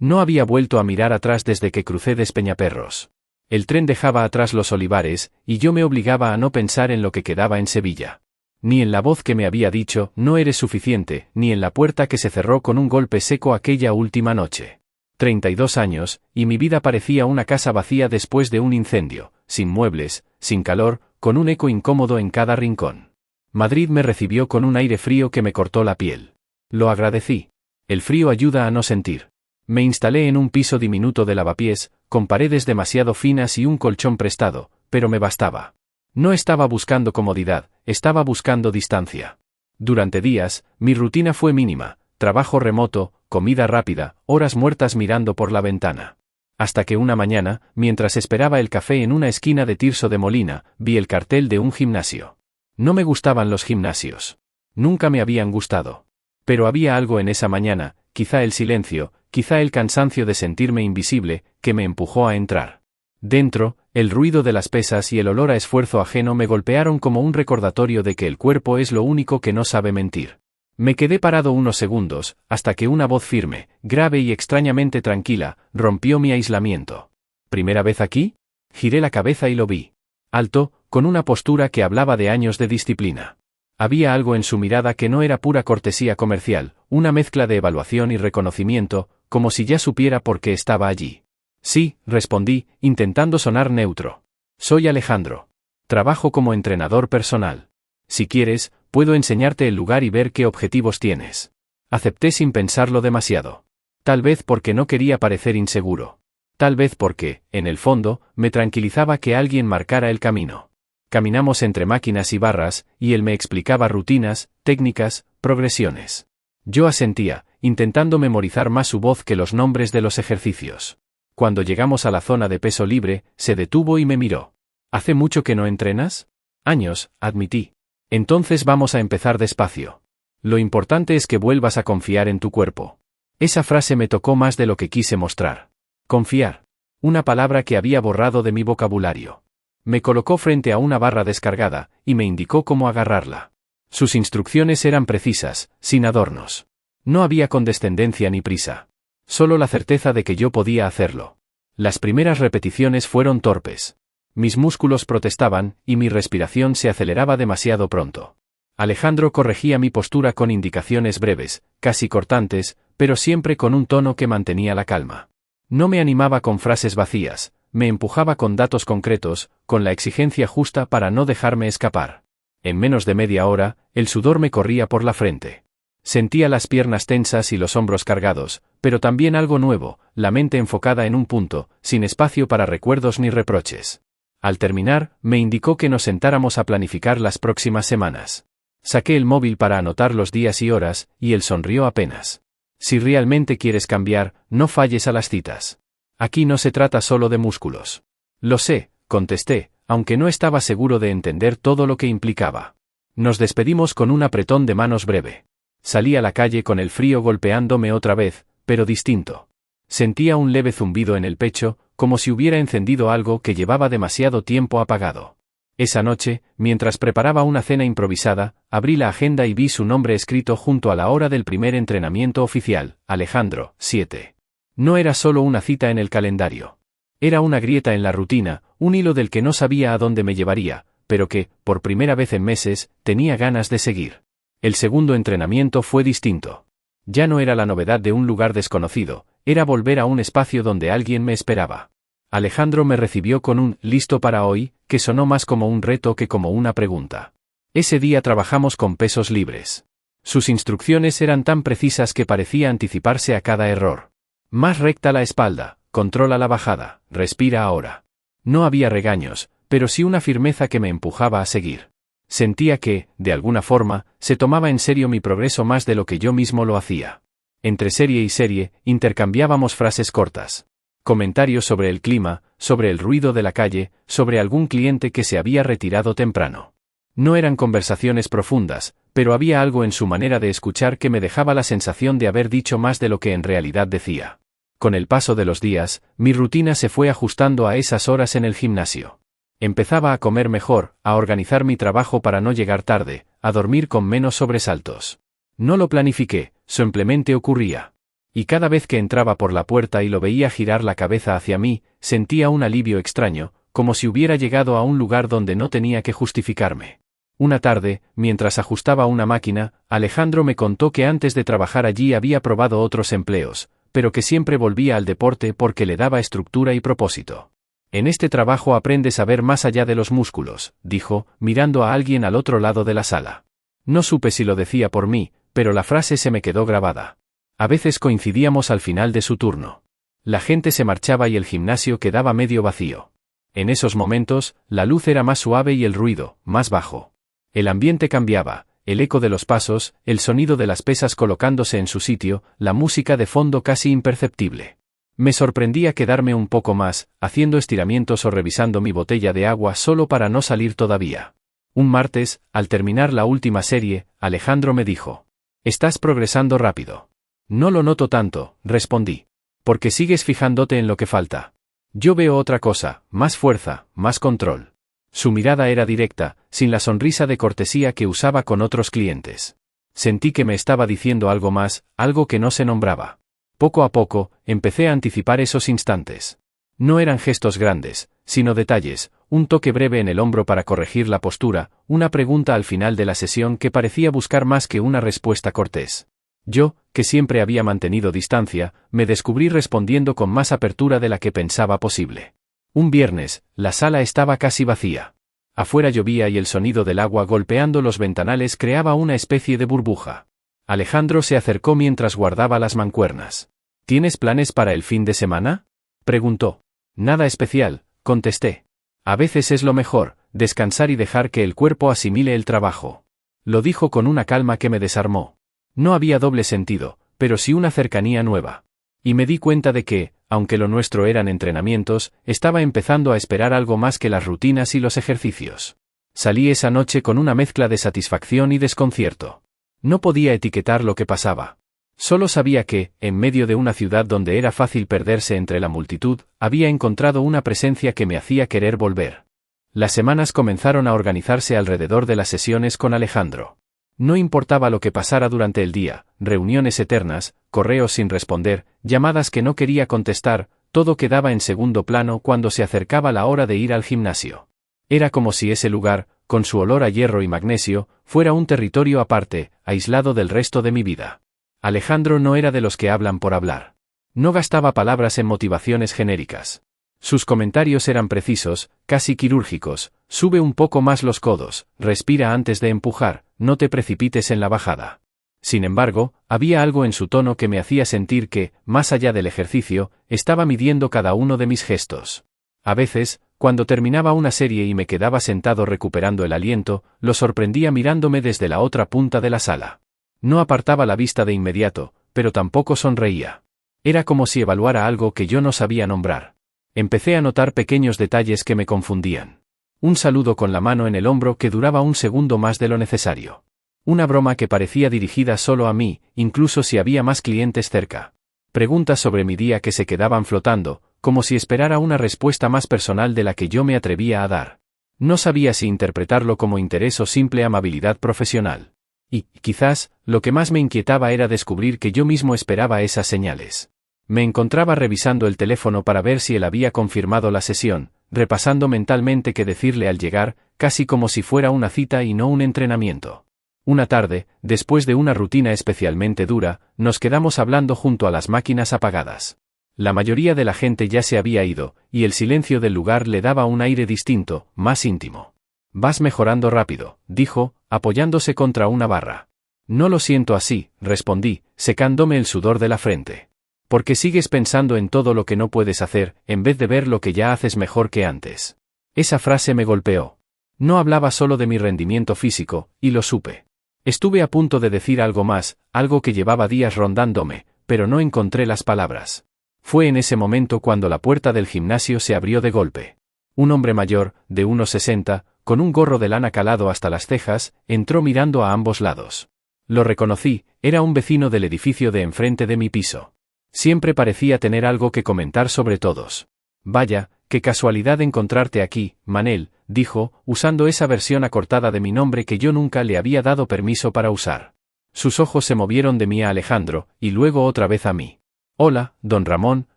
No había vuelto a mirar atrás desde que crucé Despeñaperros. El tren dejaba atrás los olivares, y yo me obligaba a no pensar en lo que quedaba en Sevilla. Ni en la voz que me había dicho, no eres suficiente, ni en la puerta que se cerró con un golpe seco aquella última noche. 32 años, y mi vida parecía una casa vacía después de un incendio, sin muebles, sin calor, con un eco incómodo en cada rincón. Madrid me recibió con un aire frío que me cortó la piel. Lo agradecí. El frío ayuda a no sentir. Me instalé en un piso diminuto de lavapiés, con paredes demasiado finas y un colchón prestado, pero me bastaba. No estaba buscando comodidad, estaba buscando distancia. Durante días, mi rutina fue mínima, trabajo remoto, comida rápida, horas muertas mirando por la ventana. Hasta que una mañana, mientras esperaba el café en una esquina de Tirso de Molina, vi el cartel de un gimnasio. No me gustaban los gimnasios. Nunca me habían gustado. Pero había algo en esa mañana, quizá el silencio, quizá el cansancio de sentirme invisible, que me empujó a entrar. Dentro, el ruido de las pesas y el olor a esfuerzo ajeno me golpearon como un recordatorio de que el cuerpo es lo único que no sabe mentir. Me quedé parado unos segundos, hasta que una voz firme, grave y extrañamente tranquila, rompió mi aislamiento. ¿Primera vez aquí? Giré la cabeza y lo vi. Alto, con una postura que hablaba de años de disciplina. Había algo en su mirada que no era pura cortesía comercial, una mezcla de evaluación y reconocimiento, como si ya supiera por qué estaba allí. Sí, respondí, intentando sonar neutro. Soy Alejandro. Trabajo como entrenador personal. Si quieres, puedo enseñarte el lugar y ver qué objetivos tienes. Acepté sin pensarlo demasiado. Tal vez porque no quería parecer inseguro. Tal vez porque, en el fondo, me tranquilizaba que alguien marcara el camino. Caminamos entre máquinas y barras, y él me explicaba rutinas, técnicas, progresiones. Yo asentía, intentando memorizar más su voz que los nombres de los ejercicios. Cuando llegamos a la zona de peso libre, se detuvo y me miró. ¿Hace mucho que no entrenas? Años, admití. Entonces vamos a empezar despacio. Lo importante es que vuelvas a confiar en tu cuerpo. Esa frase me tocó más de lo que quise mostrar. Confiar. Una palabra que había borrado de mi vocabulario. Me colocó frente a una barra descargada, y me indicó cómo agarrarla. Sus instrucciones eran precisas, sin adornos. No había condescendencia ni prisa. Solo la certeza de que yo podía hacerlo. Las primeras repeticiones fueron torpes. Mis músculos protestaban, y mi respiración se aceleraba demasiado pronto. Alejandro corregía mi postura con indicaciones breves, casi cortantes, pero siempre con un tono que mantenía la calma. No me animaba con frases vacías, me empujaba con datos concretos, con la exigencia justa para no dejarme escapar. En menos de media hora, el sudor me corría por la frente. Sentía las piernas tensas y los hombros cargados, pero también algo nuevo, la mente enfocada en un punto, sin espacio para recuerdos ni reproches. Al terminar, me indicó que nos sentáramos a planificar las próximas semanas. Saqué el móvil para anotar los días y horas, y él sonrió apenas. Si realmente quieres cambiar, no falles a las citas. Aquí no se trata solo de músculos. Lo sé, contesté, aunque no estaba seguro de entender todo lo que implicaba. Nos despedimos con un apretón de manos breve. Salí a la calle con el frío golpeándome otra vez, pero distinto. Sentía un leve zumbido en el pecho, como si hubiera encendido algo que llevaba demasiado tiempo apagado. Esa noche, mientras preparaba una cena improvisada, abrí la agenda y vi su nombre escrito junto a la hora del primer entrenamiento oficial, Alejandro, 7. No era solo una cita en el calendario. Era una grieta en la rutina, un hilo del que no sabía a dónde me llevaría, pero que, por primera vez en meses, tenía ganas de seguir. El segundo entrenamiento fue distinto. Ya no era la novedad de un lugar desconocido, era volver a un espacio donde alguien me esperaba. Alejandro me recibió con un «listo para hoy», que sonó más como un reto que como una pregunta. Ese día trabajamos con pesos libres. Sus instrucciones eran tan precisas que parecía anticiparse a cada error. Más recta la espalda, controla la bajada, respira ahora. No había regaños, pero sí una firmeza que me empujaba a seguir. Sentía que, de alguna forma, se tomaba en serio mi progreso más de lo que yo mismo lo hacía. Entre serie y serie, intercambiábamos frases cortas. Comentarios sobre el clima, sobre el ruido de la calle, sobre algún cliente que se había retirado temprano. No eran conversaciones profundas, pero había algo en su manera de escuchar que me dejaba la sensación de haber dicho más de lo que en realidad decía. Con el paso de los días, mi rutina se fue ajustando a esas horas en el gimnasio. Empezaba a comer mejor, a organizar mi trabajo para no llegar tarde, a dormir con menos sobresaltos. No lo planifiqué, simplemente ocurría. Y cada vez que entraba por la puerta y lo veía girar la cabeza hacia mí, sentía un alivio extraño, como si hubiera llegado a un lugar donde no tenía que justificarme. Una tarde, mientras ajustaba una máquina, Alejandro me contó que antes de trabajar allí había probado otros empleos, pero que siempre volvía al deporte porque le daba estructura y propósito. En este trabajo aprendes a ver más allá de los músculos, dijo, mirando a alguien al otro lado de la sala. No supe si lo decía por mí, pero la frase se me quedó grabada. A veces coincidíamos al final de su turno. La gente se marchaba y el gimnasio quedaba medio vacío. En esos momentos, la luz era más suave y el ruido, más bajo. El ambiente cambiaba, el eco de los pasos, el sonido de las pesas colocándose en su sitio, la música de fondo casi imperceptible. Me sorprendía quedarme un poco más, haciendo estiramientos o revisando mi botella de agua solo para no salir todavía. Un martes, al terminar la última serie, Alejandro me dijo: «Estás progresando rápido». «No lo noto tanto», respondí. «Porque sigues fijándote en lo que falta». «Yo veo otra cosa, más fuerza, más control». Su mirada era directa, sin la sonrisa de cortesía que usaba con otros clientes. Sentí que me estaba diciendo algo más, algo que no se nombraba. Poco a poco, empecé a anticipar esos instantes. No eran gestos grandes, sino detalles, un toque breve en el hombro para corregir la postura, una pregunta al final de la sesión que parecía buscar más que una respuesta cortés. Yo, que siempre había mantenido distancia, me descubrí respondiendo con más apertura de la que pensaba posible. Un viernes, la sala estaba casi vacía. Afuera llovía y el sonido del agua golpeando los ventanales creaba una especie de burbuja. Alejandro se acercó mientras guardaba las mancuernas. «¿Tienes planes para el fin de semana?», preguntó. «Nada especial», contesté. «A veces es lo mejor, descansar y dejar que el cuerpo asimile el trabajo». Lo dijo con una calma que me desarmó. No había doble sentido, pero sí una cercanía nueva. Y me di cuenta de que, aunque lo nuestro eran entrenamientos, estaba empezando a esperar algo más que las rutinas y los ejercicios. Salí esa noche con una mezcla de satisfacción y desconcierto. No podía etiquetar lo que pasaba. Solo sabía que, en medio de una ciudad donde era fácil perderse entre la multitud, había encontrado una presencia que me hacía querer volver. Las semanas comenzaron a organizarse alrededor de las sesiones con Alejandro. No importaba lo que pasara durante el día, reuniones eternas, correos sin responder, llamadas que no quería contestar, todo quedaba en segundo plano cuando se acercaba la hora de ir al gimnasio. Era como si ese lugar, con su olor a hierro y magnesio, fuera un territorio aparte, aislado del resto de mi vida. Alejandro no era de los que hablan por hablar. No gastaba palabras en motivaciones genéricas. Sus comentarios eran precisos, casi quirúrgicos: sube un poco más los codos, respira antes de empujar, no te precipites en la bajada. Sin embargo, había algo en su tono que me hacía sentir que, más allá del ejercicio, estaba midiendo cada uno de mis gestos. A veces, cuando terminaba una serie y me quedaba sentado recuperando el aliento, lo sorprendía mirándome desde la otra punta de la sala. No apartaba la vista de inmediato, pero tampoco sonreía. Era como si evaluara algo que yo no sabía nombrar. Empecé a notar pequeños detalles que me confundían. Un saludo con la mano en el hombro que duraba un segundo más de lo necesario. Una broma que parecía dirigida solo a mí, incluso si había más clientes cerca. Preguntas sobre mi día que se quedaban flotando, como si esperara una respuesta más personal de la que yo me atrevía a dar. No sabía si interpretarlo como interés o simple amabilidad profesional. Y, quizás, lo que más me inquietaba era descubrir que yo mismo esperaba esas señales. Me encontraba revisando el teléfono para ver si él había confirmado la sesión, repasando mentalmente qué decirle al llegar, casi como si fuera una cita y no un entrenamiento. Una tarde, después de una rutina especialmente dura, nos quedamos hablando junto a las máquinas apagadas. La mayoría de la gente ya se había ido, y el silencio del lugar le daba un aire distinto, más íntimo. «Vas mejorando rápido», dijo, apoyándose contra una barra. «No lo siento así», respondí, secándome el sudor de la frente. «Porque sigues pensando en todo lo que no puedes hacer, en vez de ver lo que ya haces mejor que antes». Esa frase me golpeó. No hablaba solo de mi rendimiento físico, y lo supe. Estuve a punto de decir algo más, algo que llevaba días rondándome, pero no encontré las palabras. Fue en ese momento cuando la puerta del gimnasio se abrió de golpe. Un hombre mayor, de unos 60, con un gorro de lana calado hasta las cejas, entró mirando a ambos lados. Lo reconocí, era un vecino del edificio de enfrente de mi piso. Siempre parecía tener algo que comentar sobre todos. «Vaya, qué casualidad encontrarte aquí, Manel», dijo, usando esa versión acortada de mi nombre que yo nunca le había dado permiso para usar. Sus ojos se movieron de mí a Alejandro, y luego otra vez a mí. Hola, don Ramón,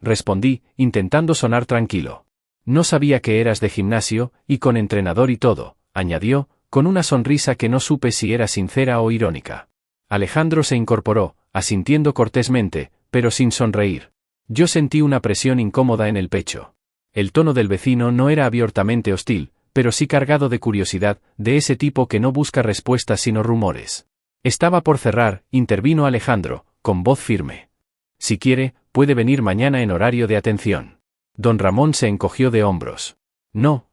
respondí, intentando sonar tranquilo. No sabía que eras de gimnasio, y con entrenador y todo, añadió, con una sonrisa que no supe si era sincera o irónica. Alejandro se incorporó, asintiendo cortésmente, pero sin sonreír. Yo sentí una presión incómoda en el pecho. El tono del vecino no era abiertamente hostil, pero sí cargado de curiosidad, de ese tipo que no busca respuestas sino rumores. Estaba por cerrar, intervino Alejandro, con voz firme. Si quiere, puede venir mañana en horario de atención. Don Ramón se encogió de hombros. No,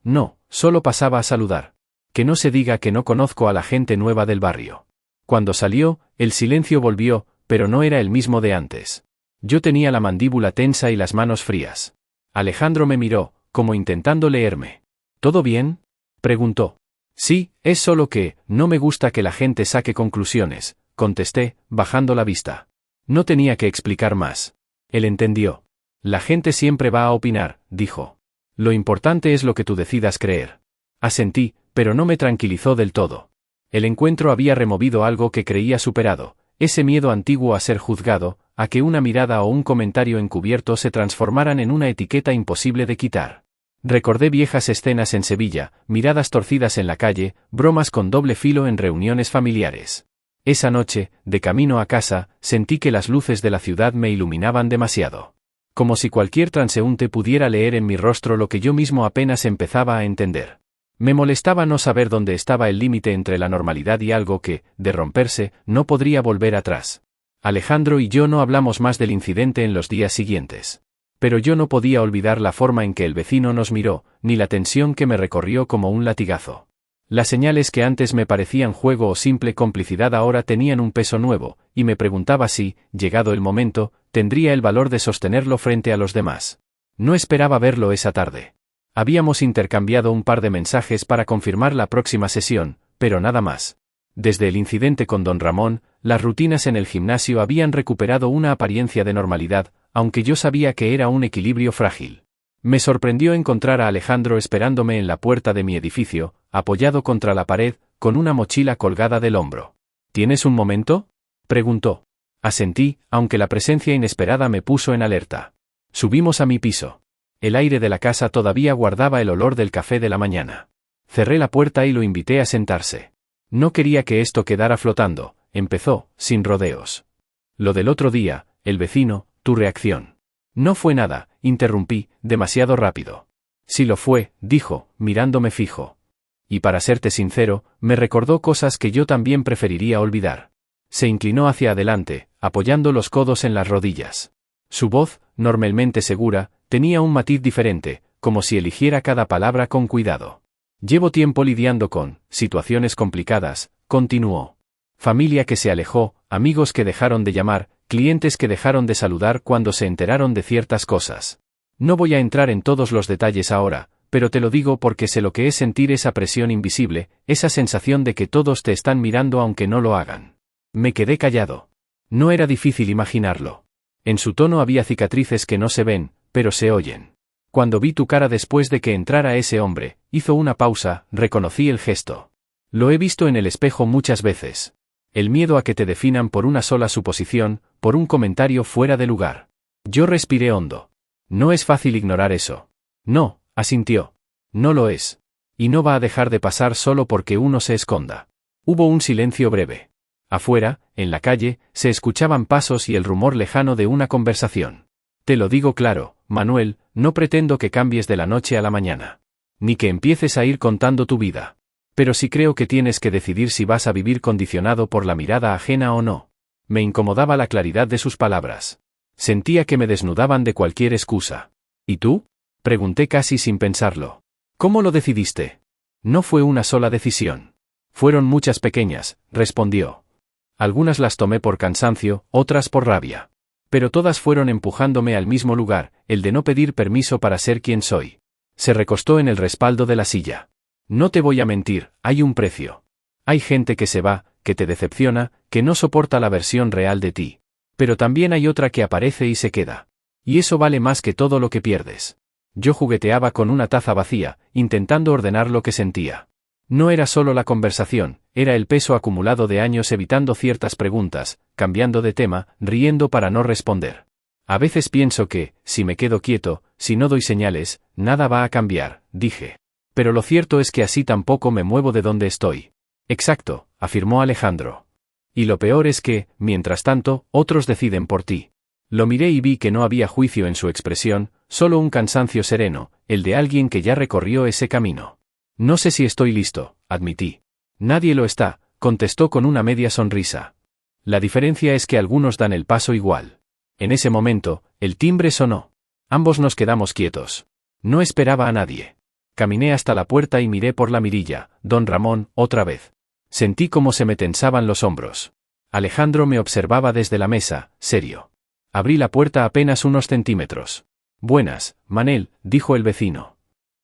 solo pasaba a saludar. Que no se diga que no conozco a la gente nueva del barrio. Cuando salió, el silencio volvió, pero no era el mismo de antes. Yo tenía la mandíbula tensa y las manos frías. Alejandro me miró, como intentando leerme. ¿Todo bien?, preguntó. Sí, es solo que, no me gusta que la gente saque conclusiones, contesté, bajando la vista. No tenía que explicar más. Él entendió. La gente siempre va a opinar, dijo. Lo importante es lo que tú decidas creer. Asentí, pero no me tranquilizó del todo. El encuentro había removido algo que creía superado, ese miedo antiguo a ser juzgado, a que una mirada o un comentario encubierto se transformaran en una etiqueta imposible de quitar. Recordé viejas escenas en Sevilla, miradas torcidas en la calle, bromas con doble filo en reuniones familiares. Esa noche, de camino a casa, sentí que las luces de la ciudad me iluminaban demasiado. Como si cualquier transeúnte pudiera leer en mi rostro lo que yo mismo apenas empezaba a entender. Me molestaba no saber dónde estaba el límite entre la normalidad y algo que, de romperse, no podría volver atrás. Alejandro y yo no hablamos más del incidente en los días siguientes. Pero yo no podía olvidar la forma en que el vecino nos miró, ni la tensión que me recorrió como un latigazo. Las señales que antes me parecían juego o simple complicidad ahora tenían un peso nuevo, y me preguntaba si, llegado el momento, tendría el valor de sostenerlo frente a los demás. No esperaba verlo esa tarde. Habíamos intercambiado un par de mensajes para confirmar la próxima sesión, pero nada más. Desde el incidente con don Ramón, las rutinas en el gimnasio habían recuperado una apariencia de normalidad, aunque yo sabía que era un equilibrio frágil. Me sorprendió encontrar a Alejandro esperándome en la puerta de mi edificio, apoyado contra la pared, con una mochila colgada del hombro. ¿Tienes un momento?, preguntó. Asentí, aunque la presencia inesperada me puso en alerta. Subimos a mi piso. El aire de la casa todavía guardaba el olor del café de la mañana. Cerré la puerta y lo invité a sentarse. No quería que esto quedara flotando, empezó, sin rodeos. Lo del otro día, el vecino, tu reacción. No fue nada, interrumpí, demasiado rápido. Sí lo fue, dijo, mirándome fijo. Y para serte sincero, me recordó cosas que yo también preferiría olvidar. Se inclinó hacia adelante, apoyando los codos en las rodillas. Su voz, normalmente segura, tenía un matiz diferente, como si eligiera cada palabra con cuidado. Llevo tiempo lidiando con situaciones complicadas, continuó. Familia que se alejó, amigos que dejaron de llamar, clientes que dejaron de saludar cuando se enteraron de ciertas cosas. No voy a entrar en todos los detalles ahora, pero te lo digo porque sé lo que es sentir esa presión invisible, esa sensación de que todos te están mirando aunque no lo hagan. Me quedé callado. No era difícil imaginarlo. En su tono había cicatrices que no se ven, pero se oyen. Cuando vi tu cara después de que entrara ese hombre, hizo una pausa, reconocí el gesto. Lo he visto en el espejo muchas veces. El miedo a que te definan por una sola suposición, por un comentario fuera de lugar. Yo respiré hondo. No es fácil ignorar eso. No, asintió. No lo es. Y no va a dejar de pasar solo porque uno se esconda. Hubo un silencio breve. Afuera, en la calle, se escuchaban pasos y el rumor lejano de una conversación. Te lo digo claro, Manuel, no pretendo que cambies de la noche a la mañana. Ni que empieces a ir contando tu vida. Pero sí creo que tienes que decidir si vas a vivir condicionado por la mirada ajena o no. Me incomodaba la claridad de sus palabras. Sentía que me desnudaban de cualquier excusa. ¿Y tú?, pregunté casi sin pensarlo. ¿Cómo lo decidiste? No fue una sola decisión. Fueron muchas pequeñas, respondió. Algunas las tomé por cansancio, otras por rabia. Pero todas fueron empujándome al mismo lugar, el de no pedir permiso para ser quien soy. Se recostó en el respaldo de la silla. No te voy a mentir, hay un precio. Hay gente que se va, que te decepciona, que no soporta la versión real de ti. Pero también hay otra que aparece y se queda. Y eso vale más que todo lo que pierdes. Yo jugueteaba con una taza vacía, intentando ordenar lo que sentía. No era solo la conversación, era el peso acumulado de años evitando ciertas preguntas, cambiando de tema, riendo para no responder. A veces pienso que, si me quedo quieto, si no doy señales, nada va a cambiar, dije. Pero lo cierto es que así tampoco me muevo de donde estoy. Exacto, afirmó Alejandro. Y lo peor es que, mientras tanto, otros deciden por ti. Lo miré y vi que no había juicio en su expresión, solo un cansancio sereno, el de alguien que ya recorrió ese camino. No sé si estoy listo, admití. Nadie lo está, contestó con una media sonrisa. La diferencia es que algunos dan el paso igual. En ese momento, el timbre sonó. Ambos nos quedamos quietos. No esperaba a nadie. Caminé hasta la puerta y miré por la mirilla, don Ramón, otra vez. Sentí cómo se me tensaban los hombros. Alejandro me observaba desde la mesa, serio. Abrí la puerta apenas unos centímetros. Buenas, Manel, dijo el vecino.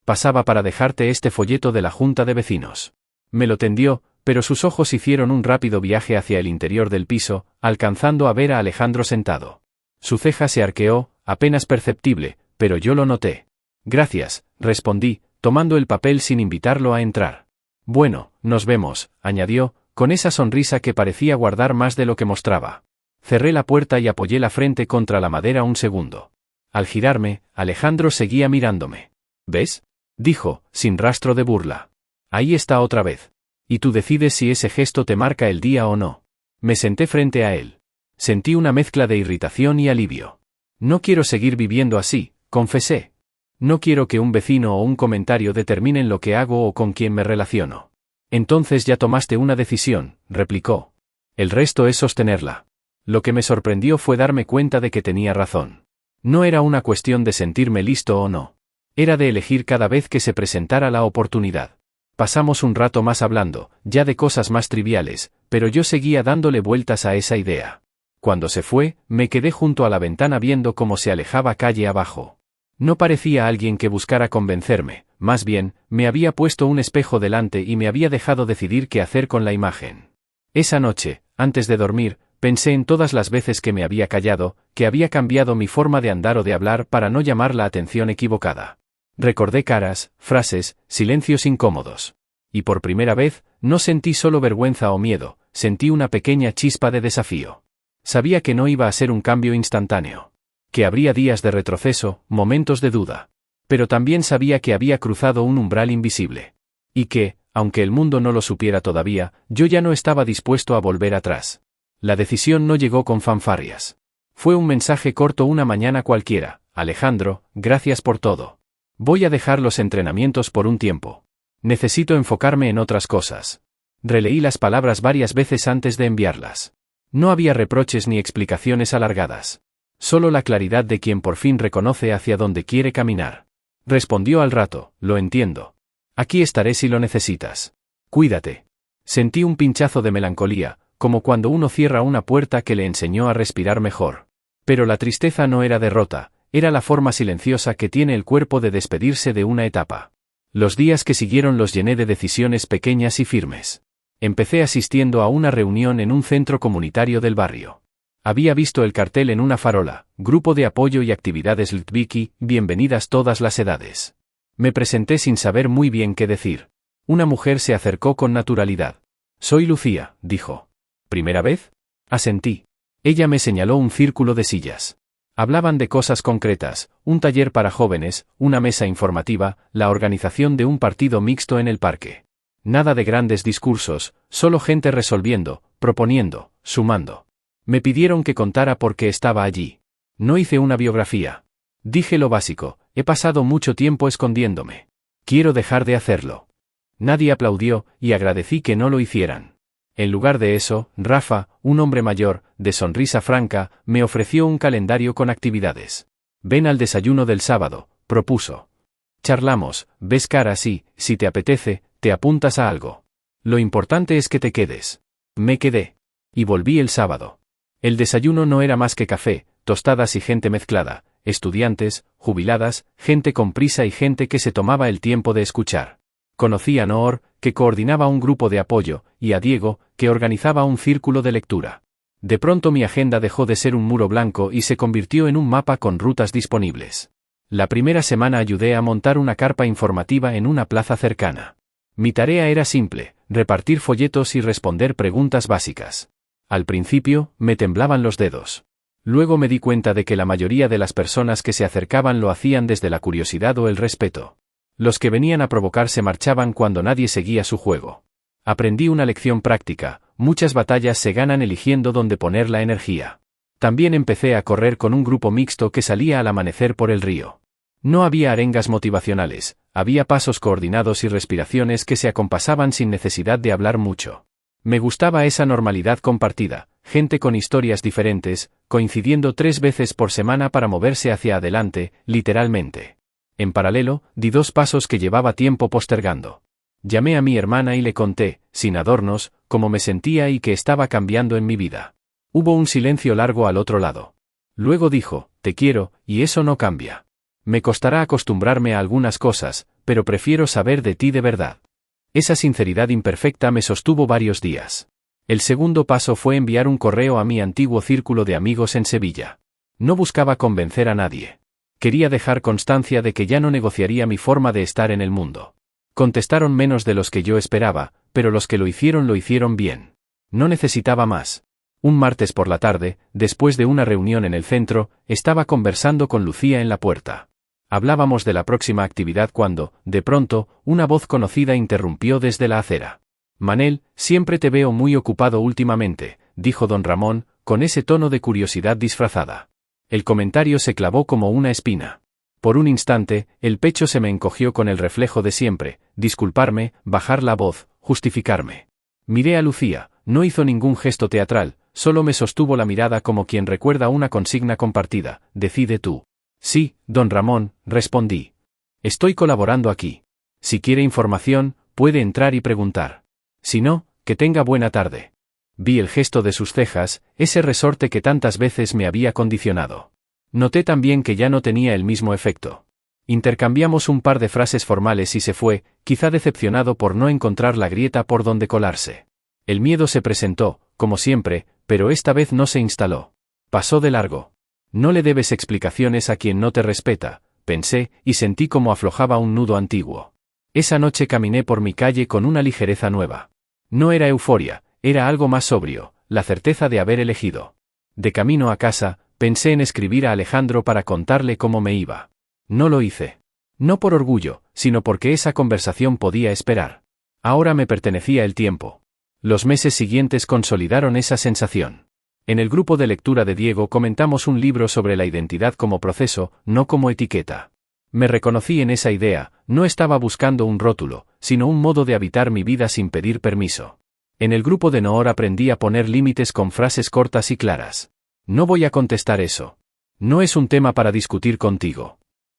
Pasaba para dejarte este folleto de la Junta de Vecinos. Me lo tendió, pero sus ojos hicieron un rápido viaje hacia el interior del piso, alcanzando a ver a Alejandro sentado. Su ceja se arqueó, apenas perceptible, pero yo lo noté. Gracias, respondí, tomando el papel sin invitarlo a entrar. Bueno, nos vemos, añadió, con esa sonrisa que parecía guardar más de lo que mostraba. Cerré la puerta y apoyé la frente contra la madera un segundo. Al girarme, Alejandro seguía mirándome. ¿Ves? Dijo, sin rastro de burla. Ahí está otra vez. Y tú decides si ese gesto te marca el día o no. Me senté frente a él. Sentí una mezcla de irritación y alivio. No quiero seguir viviendo así, confesé. No quiero que un vecino o un comentario determinen lo que hago o con quién me relaciono. Entonces ya tomaste una decisión, replicó. El resto es sostenerla. Lo que me sorprendió fue darme cuenta de que tenía razón. No era una cuestión de sentirme listo o no. Era de elegir cada vez que se presentara la oportunidad. Pasamos un rato más hablando, ya de cosas más triviales, pero yo seguía dándole vueltas a esa idea. Cuando se fue, me quedé junto a la ventana viendo cómo se alejaba calle abajo. No parecía alguien que buscara convencerme, más bien, me había puesto un espejo delante y me había dejado decidir qué hacer con la imagen. Esa noche, antes de dormir, pensé en todas las veces que me había callado, que había cambiado mi forma de andar o de hablar para no llamar la atención equivocada. Recordé caras, frases, silencios incómodos. Y por primera vez, no sentí solo vergüenza o miedo, sentí una pequeña chispa de desafío. Sabía que no iba a ser un cambio instantáneo. Que habría días de retroceso, momentos de duda. Pero también sabía que había cruzado un umbral invisible. Y que, aunque el mundo no lo supiera todavía, yo ya no estaba dispuesto a volver atrás. La decisión no llegó con fanfarrias. Fue un mensaje corto una mañana cualquiera. Alejandro, gracias por todo. Voy a dejar los entrenamientos por un tiempo. Necesito enfocarme en otras cosas. Releí las palabras varias veces antes de enviarlas. No había reproches ni explicaciones alargadas. Solo la claridad de quien por fin reconoce hacia dónde quiere caminar. Respondió al rato, lo entiendo. Aquí estaré si lo necesitas. Cuídate. Sentí un pinchazo de melancolía, como cuando uno cierra una puerta que le enseñó a respirar mejor. Pero la tristeza no era derrota, era la forma silenciosa que tiene el cuerpo de despedirse de una etapa. Los días que siguieron los llené de decisiones pequeñas y firmes. Empecé asistiendo a una reunión en un centro comunitario del barrio. Había visto el cartel en una farola, grupo de apoyo y actividades LGBTQ, bienvenidas todas las edades. Me presenté sin saber muy bien qué decir. Una mujer se acercó con naturalidad. Soy Lucía, dijo. ¿Primera vez? Asentí. Ella me señaló un círculo de sillas. Hablaban de cosas concretas, un taller para jóvenes, una mesa informativa, la organización de un partido mixto en el parque. Nada de grandes discursos, solo gente resolviendo, proponiendo, sumando. Me pidieron que contara por qué estaba allí. No hice una biografía. Dije lo básico, he pasado mucho tiempo escondiéndome. Quiero dejar de hacerlo. Nadie aplaudió, y agradecí que no lo hicieran. En lugar de eso, Rafa, un hombre mayor, de sonrisa franca, me ofreció un calendario con actividades. Ven al desayuno del sábado, propuso. Charlamos, ves caras y, si te apetece, te apuntas a algo. Lo importante es que te quedes. Me quedé. Y volví el sábado. El desayuno no era más que café, tostadas y gente mezclada, estudiantes, jubiladas, gente con prisa y gente que se tomaba el tiempo de escuchar. Conocí a Noor, que coordinaba un grupo de apoyo, y a Diego, que organizaba un círculo de lectura. De pronto mi agenda dejó de ser un muro blanco y se convirtió en un mapa con rutas disponibles. La primera semana ayudé a montar una carpa informativa en una plaza cercana. Mi tarea era simple, repartir folletos y responder preguntas básicas. Al principio, me temblaban los dedos. Luego me di cuenta de que la mayoría de las personas que se acercaban lo hacían desde la curiosidad o el respeto. Los que venían a provocar se marchaban cuando nadie seguía su juego. Aprendí una lección práctica: muchas batallas se ganan eligiendo dónde poner la energía. También empecé a correr con un grupo mixto que salía al amanecer por el río. No había arengas motivacionales, había pasos coordinados y respiraciones que se acompasaban sin necesidad de hablar mucho. Me gustaba esa normalidad compartida, gente con historias diferentes, coincidiendo 3 veces por semana para moverse hacia adelante, literalmente. En paralelo, di 2 pasos que llevaba tiempo postergando. Llamé a mi hermana y le conté, sin adornos, cómo me sentía y que estaba cambiando en mi vida. Hubo un silencio largo al otro lado. Luego dijo: te quiero, y eso no cambia. Me costará acostumbrarme a algunas cosas, pero prefiero saber de ti de verdad. Esa sinceridad imperfecta me sostuvo varios días. El segundo paso fue enviar un correo a mi antiguo círculo de amigos en Sevilla. No buscaba convencer a nadie. Quería dejar constancia de que ya no negociaría mi forma de estar en el mundo. Contestaron menos de los que yo esperaba, pero los que lo hicieron bien. No necesitaba más. Un martes por la tarde, después de una reunión en el centro, estaba conversando con Lucía en la puerta. Hablábamos de la próxima actividad cuando, de pronto, una voz conocida interrumpió desde la acera. «Manel, siempre te veo muy ocupado últimamente», dijo don Ramón, con ese tono de curiosidad disfrazada. El comentario se clavó como una espina. Por un instante, el pecho se me encogió con el reflejo de siempre: disculparme, bajar la voz, justificarme. Miré a Lucía, no hizo ningún gesto teatral, solo me sostuvo la mirada como quien recuerda una consigna compartida: decide tú. «Sí, don Ramón», respondí. «Estoy colaborando aquí. Si quiere información, puede entrar y preguntar. Si no, que tenga buena tarde». Vi el gesto de sus cejas, ese resorte que tantas veces me había condicionado. Noté también que ya no tenía el mismo efecto. Intercambiamos un par de frases formales y se fue, quizá decepcionado por no encontrar la grieta por donde colarse. El miedo se presentó, como siempre, pero esta vez no se instaló. Pasó de largo. «No le debes explicaciones a quien no te respeta», pensé, y sentí como aflojaba un nudo antiguo. Esa noche caminé por mi calle con una ligereza nueva. No era euforia, era algo más sobrio, la certeza de haber elegido. De camino a casa, pensé en escribir a Alejandro para contarle cómo me iba. No lo hice. No por orgullo, sino porque esa conversación podía esperar. Ahora me pertenecía el tiempo. Los meses siguientes consolidaron esa sensación. En el grupo de lectura de Diego comentamos un libro sobre la identidad como proceso, no como etiqueta. Me reconocí en esa idea: no estaba buscando un rótulo, sino un modo de habitar mi vida sin pedir permiso. En el grupo de Noor aprendí a poner límites con frases cortas y claras. «No voy a contestar eso. No es un tema para discutir contigo».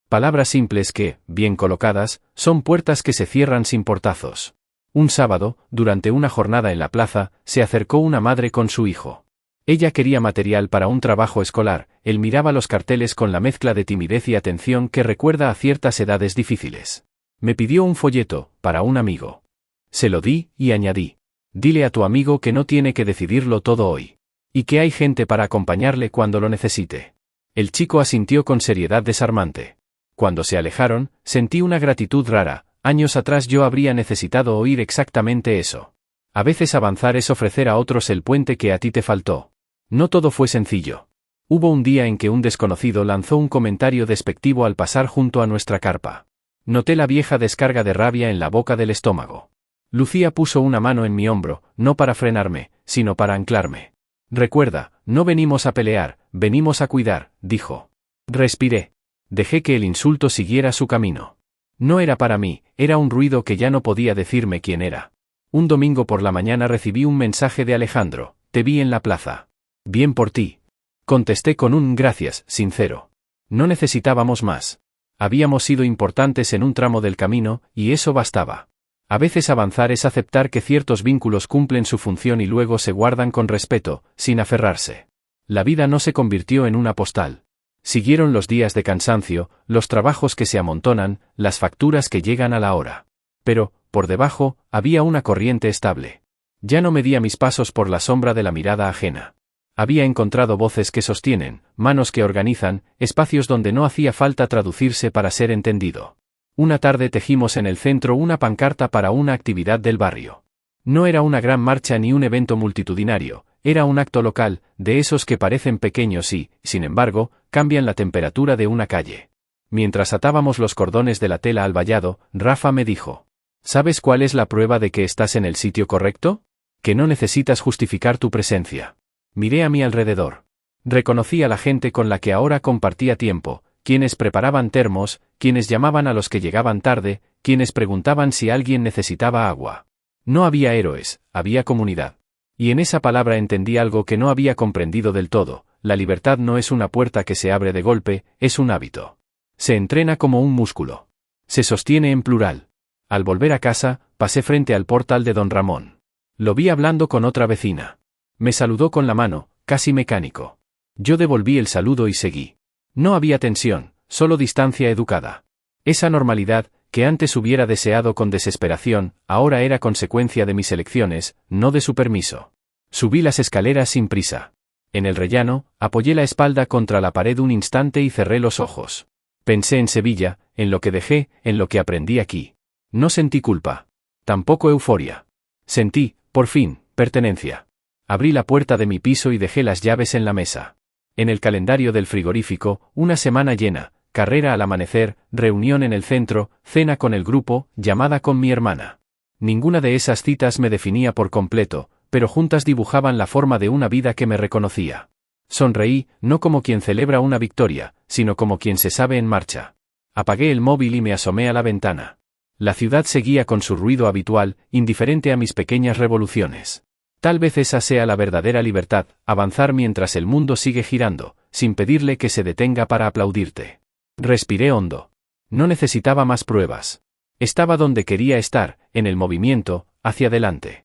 Palabras simples que, bien colocadas, son puertas que se cierran sin portazos. Un sábado, durante una jornada en la plaza, se acercó una madre con su hijo. Ella quería material para un trabajo escolar. Él miraba los carteles con la mezcla de timidez y atención que recuerda a ciertas edades difíciles. Me pidió un folleto, para un amigo. Se lo di, y añadí: «Dile a tu amigo que no tiene que decidirlo todo hoy. Y que hay gente para acompañarle cuando lo necesite». El chico asintió con seriedad desarmante. Cuando se alejaron, sentí una gratitud rara. Años atrás yo habría necesitado oír exactamente eso. A veces avanzar es ofrecer a otros el puente que a ti te faltó. No todo fue sencillo. Hubo un día en que un desconocido lanzó un comentario despectivo al pasar junto a nuestra carpa. Noté la vieja descarga de rabia en la boca del estómago. Lucía puso una mano en mi hombro, no para frenarme, sino para anclarme. «Recuerda, no venimos a pelear, venimos a cuidar», dijo. Respiré. Dejé que el insulto siguiera su camino. No era para mí, era un ruido que ya no podía decirme quién era. Un domingo por la mañana recibí un mensaje de Alejandro: «Te vi en la plaza». «Bien por ti». Contesté con un «gracias» sincero. No necesitábamos más. Habíamos sido importantes en un tramo del camino, y eso bastaba. A veces avanzar es aceptar que ciertos vínculos cumplen su función y luego se guardan con respeto, sin aferrarse. La vida no se convirtió en una postal. Siguieron los días de cansancio, los trabajos que se amontonan, las facturas que llegan a la hora. Pero, por debajo, había una corriente estable. Ya no medía mis pasos por la sombra de la mirada ajena. Había encontrado voces que sostienen, manos que organizan, espacios donde no hacía falta traducirse para ser entendido. Una tarde tejimos en el centro una pancarta para una actividad del barrio. No era una gran marcha ni un evento multitudinario, Era un acto local, de esos que parecen pequeños y, sin embargo, cambian la temperatura de una calle. Mientras atábamos los cordones de la tela al vallado, Rafa me dijo: ¿sabes cuál es la prueba de que estás en el sitio correcto? Que no necesitas justificar tu presencia. Miré a mi alrededor. Reconocí a la gente con la que ahora compartía tiempo, quienes preparaban termos, quienes llamaban a los que llegaban tarde, quienes preguntaban si alguien necesitaba agua. No había héroes, había comunidad. Y en esa palabra entendí algo que no había comprendido del todo: la libertad no es una puerta que se abre de golpe, es un hábito. Se entrena como un músculo. Se sostiene en plural. Al volver a casa, pasé frente al portal de don Ramón. Lo vi hablando con otra vecina. Me saludó con la mano, casi mecánico. Yo devolví el saludo y seguí. No había tensión, solo distancia educada. Esa normalidad, que antes hubiera deseado con desesperación, ahora era consecuencia de mis elecciones, no de su permiso. Subí las escaleras sin prisa. En el rellano, apoyé la espalda contra la pared un instante y cerré los ojos. Pensé en Sevilla, en lo que dejé, en lo que aprendí aquí. No sentí culpa. Tampoco euforia. Sentí, por fin, pertenencia. Abrí la puerta de mi piso y dejé las llaves en la mesa. En el calendario del frigorífico, una semana llena, carrera al amanecer, reunión en el centro, cena con el grupo, llamada con mi hermana. Ninguna de esas citas me definía por completo, pero juntas dibujaban la forma de una vida que me reconocía. Sonreí, no como quien celebra una victoria, sino como quien se sabe en marcha. Apagué el móvil y me asomé a la ventana. La ciudad seguía con su ruido habitual, indiferente a mis pequeñas revoluciones. Tal vez esa sea la verdadera libertad, avanzar mientras el mundo sigue girando, sin pedirle que se detenga para aplaudirte. Respiré hondo. No necesitaba más pruebas. Estaba donde quería estar, en el movimiento, hacia adelante.